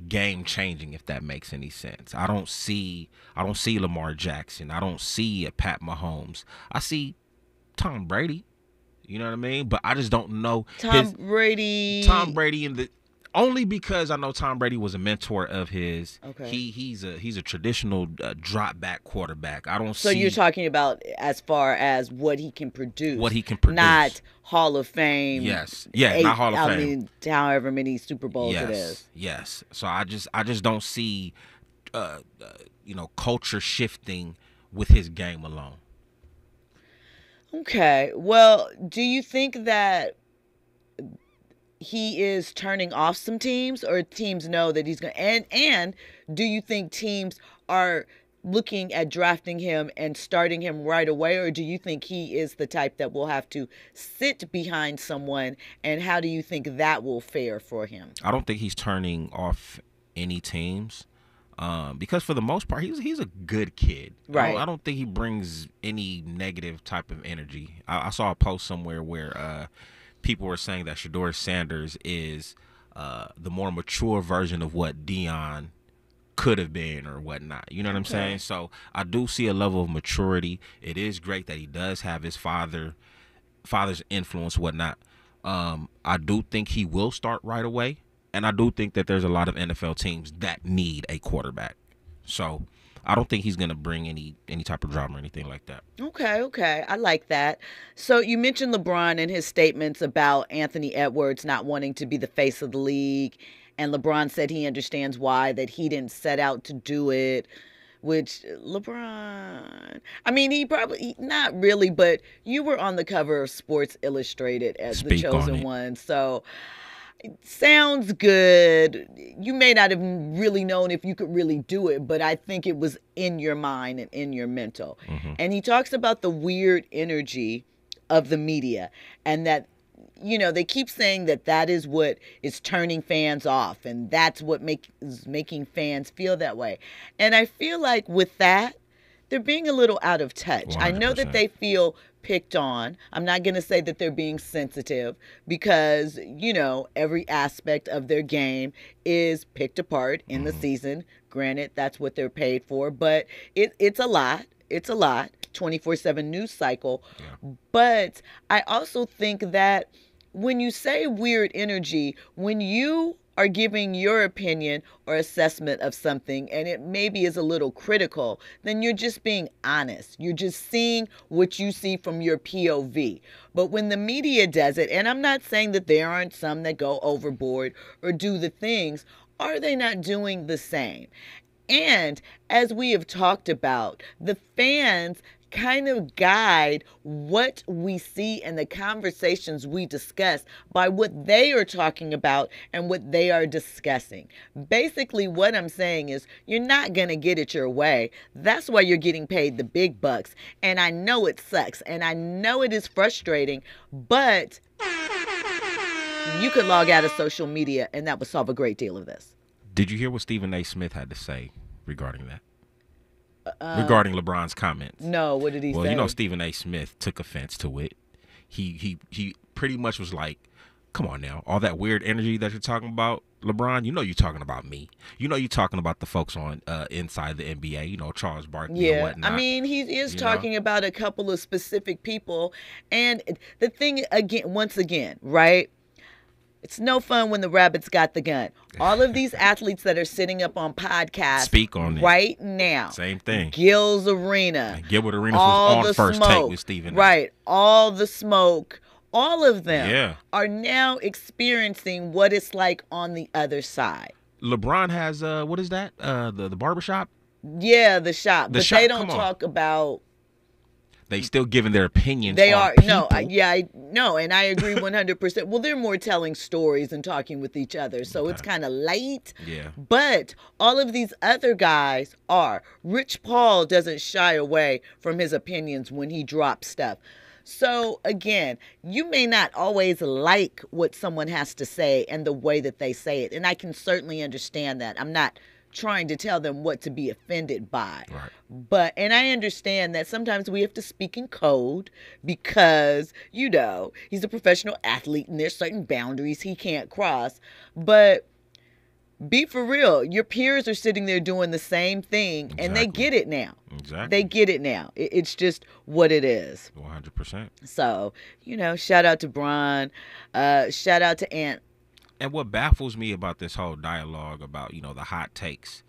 game changing, if that makes any sense. I don't see Lamar Jackson. I don't see a Pat Mahomes. I see Tom Brady. You know what I mean? But I just don't know Tom Brady only because I know Tom Brady was a mentor of his. Okay. He's a traditional drop back quarterback. I don't see. So you're talking about as far as what he can produce. What he can produce. Not Hall of Fame. Yes. Yeah, not Hall of Fame. I mean, however many Super Bowls it is. Yes. So I just don't see culture shifting with his game alone. Okay. Well, do you think that he is turning off some teams, or teams know that he's going to, and do you think teams are looking at drafting him and starting him right away, or do you think he is the type that will have to sit behind someone, and how do you think that will fare for him? I don't think he's turning off any teams. Because for the most part, he's a good kid. Right. I don't think he brings any negative type of energy. I saw a post somewhere where people were saying that Shedeur Sanders is the more mature version of what Dion could have been or whatnot. You know what I'm saying? So I do see a level of maturity. It is great that he does have his father's influence, whatnot. I do think he will start right away. And I do think that there's a lot of NFL teams that need a quarterback. So I don't think he's going to bring any type of drama or anything like that. Okay. I like that. So you mentioned LeBron and his statements about Anthony Edwards not wanting to be the face of the league. And LeBron said he understands why, that he didn't set out to do it. Which LeBron, I mean, he probably, not really, but you were on the cover of Sports Illustrated as the chosen one. So it sounds good. You may not have really known if you could really do it, but I think it was in your mind and in your mental. And he talks about the weird energy of the media, and that, you know, they keep saying that is what is turning fans off, and that's what is making fans feel that way. And I feel like with that, they're being a little out of touch. 100%. I know that they feel picked on. I'm not going to say that they're being sensitive, because, you know, every aspect of their game is picked apart in the season. Granted, that's what they're paid for, but it's a lot. It's a lot. 24/7 news cycle. Yeah. But I also think that when you say weird energy, when you are giving your opinion or assessment of something, and it maybe is a little critical, then you're just being honest. You're just seeing what you see from your POV. But when the media does it, and I'm not saying that there aren't some that go overboard or do the things, are they not doing the same? And as we have talked about, the fans kind of guide what we see and the conversations we discuss by what they are talking about and what they are discussing. Basically, what I'm saying is you're not going to get it your way. That's why you're getting paid the big bucks. And I know it sucks, and I know it is frustrating, but you could log out of social media, and that would solve a great deal of this. Did you hear what Stephen A. Smith had to say regarding that? Regarding LeBron's comments. No, what did he say? Well, you know, Stephen A. Smith took offense to it. He pretty much was like, come on now, all that weird energy that you're talking about, LeBron, you know you're talking about me. You know you're talking about the folks on inside the NBA, you know, Charles Barkley and whatnot. I mean, he is talking about a couple of specific people. And the thing, again, once again, right? It's no fun when the rabbits got the gun. All of these athletes that are sitting up on podcasts speak on right now. Same thing. Gil's Arena. Gilbert Arenas was on First Take with Stephen A. Right. All the smoke. All of them are now experiencing what it's like on the other side. LeBron has, what is that? The barbershop? Yeah, the shop. But they don't talk about... They still giving their opinions. They on are people. No, and I agree 100%. Well, they're more telling stories and talking with each other, so it's kind of light. Yeah. But all of these other guys are. Rich Paul doesn't shy away from his opinions when he drops stuff. So again, you may not always like what someone has to say and the way that they say it, and I can certainly understand that. I'm not trying to tell them what to be offended by. Right. And I understand that sometimes we have to speak in code because, you know, he's a professional athlete and there's certain boundaries he can't cross. But be for real. Your peers are sitting there doing the same thing and they get it now. Exactly. They get it now. It's just what it is. 100%. So, you know, shout out to Bron. Shout out to Ant. And what baffles me about this whole dialogue about, you know, the hot takes,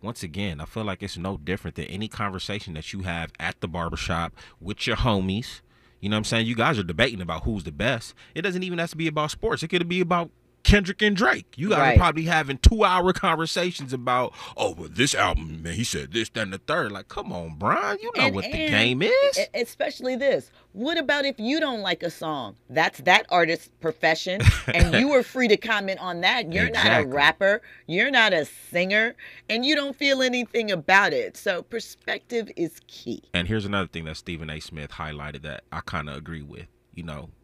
once again, I feel like it's no different than any conversation that you have at the barbershop with your homies. You know what I'm saying? You guys are debating about who's the best. It doesn't even have to be about sports. It could be about Kendrick and Drake. You guys Right. are probably having 2-hour conversations about, oh, well, this album, man, he said this, that, and the third. Like, come on, Brian, you know what the game is. Especially this. What about if you don't like a song? That's that artist's profession, and you are free to comment on that. You're not a Exactly. rapper, you're not a singer, and you don't feel anything about it. So perspective is key. And here's another thing that Stephen A. Smith highlighted that I kind of agree with.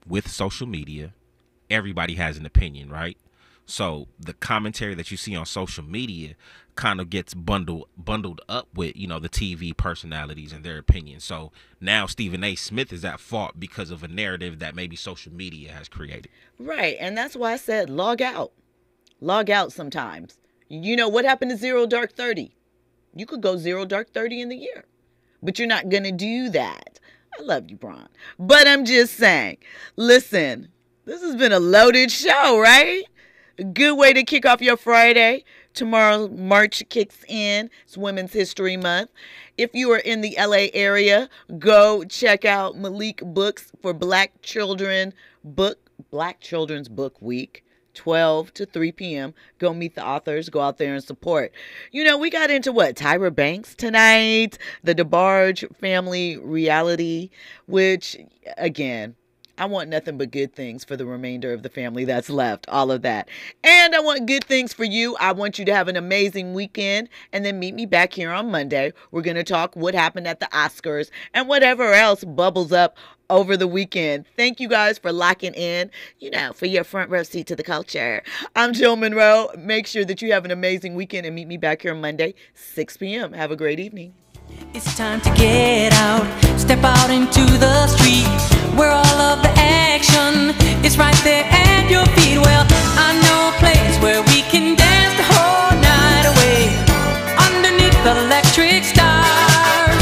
With social media, everybody has an opinion, right? So the commentary that you see on social media kind of gets bundled up with, the TV personalities and their opinions. So now Stephen A. Smith is at fault because of a narrative that maybe social media has created. Right, and that's why I said log out. Log out sometimes. What happened to 0 Dark 30? You could go 0 Dark 30 in the year, but you're not going to do that. I love you, Bron. But I'm just saying, listen, this has been a loaded show, right? A good way to kick off your Friday. Tomorrow, March kicks in. It's Women's History Month. If you are in the LA area, go check out Malik Books for Black Children's Book Week. 12 to 3 p.m. Go meet the authors. Go out there and support. We got into Tyra Banks tonight, the DeBarge family reality, which, again, I want nothing but good things for the remainder of the family that's left, all of that. And I want good things for you. I want you to have an amazing weekend, and then meet me back here on Monday. We're going to talk what happened at the Oscars and whatever else bubbles up over the weekend. Thank you guys for locking in, for your front row seat to the culture. I'm Jill Monroe. Make sure that you have an amazing weekend and meet me back here on Monday, 6 p.m. Have a great evening. It's time to get out, step out into the street, where all of the action is right there at your feet. Well, I know a place where we can dance the whole night away, underneath the electric stars.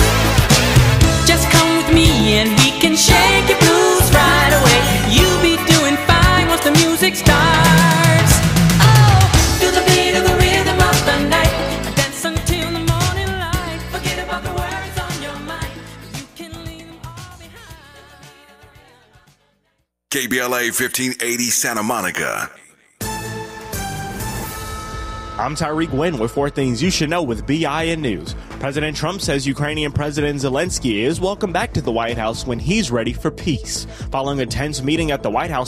Just come with me and we can shake your blues right away. You'll be doing fine once the music starts. Oh, feel the beat of the rhythm of the night, dance until the morning light. Forget about the words on your mind, you can leave them all behind. KBLA 1580 Santa Monica. I'm Tyreek Wynn with 4 things you should know with BIN News. President Trump says Ukrainian President Zelensky is welcome back to the White House when he's ready for peace. Following a tense meeting at the White House